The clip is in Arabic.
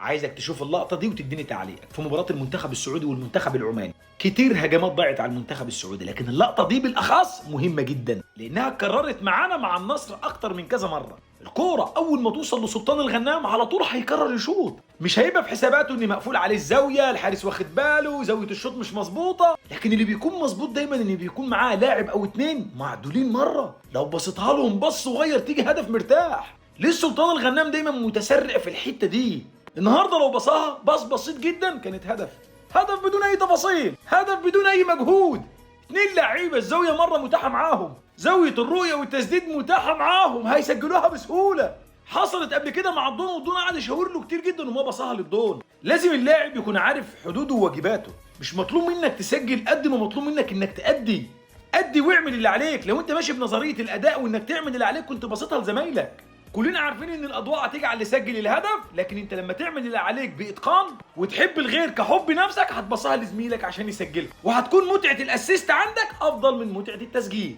عايزك تشوف اللقطه دي وتديني تعليقك في مباراه المنتخب السعودي والمنتخب العماني. كتير هجمات ضاعت على المنتخب السعودي، لكن اللقطه دي بالاخص مهمه جدا لانها اتكررت معانا مع النصر اكتر من كذا مره. الكوره اول ما توصل لسلطان الغنام على طول هيكرر يشوط، مش هيبقى في حساباته ان مقفول عليه الزاويه، الحارس واخد باله، زاويه الشوط مش مظبوطه. لكن اللي بيكون مظبوط دايما ان بيكون معاه لاعب او اتنين معدولين مره، لو بصيتها لهم بص صغير تيجي هدف مرتاح. ليه السلطان الغنام دايما متسرع في الحته دي؟ النهارده لو بصاها باص بسيط جدا كانت هدف، هدف بدون اي تفاصيل، هدف بدون اي مجهود. اتنين لعيبه الزاويه مره متاحه معاهم، زاويه الرؤيه والتسديد متاحه معاهم، هيسجلوها بسهوله. حصلت قبل كده مع الدون، والدون قعد يشاور له كتير جدا وما بصاها للدون. لازم اللاعب يكون عارف حدوده وواجباته، مش مطلوب منك تسجل قد ما مطلوب منك انك تأدي. أدي واعمل اللي عليك. لو انت ماشي بنظريه الاداء وانك تعمل اللي عليك كنت بسيطها لزمايلك. كلنا عارفين ان الاضواء هتيجي على اللي سجل الهدف، لكن انت لما تعمل اللي عليك باتقان وتحب الغير كحب نفسك هتبصها لزميلك عشان يسجلها، وهتكون متعه الاسيست عندك افضل من متعه التسجيل.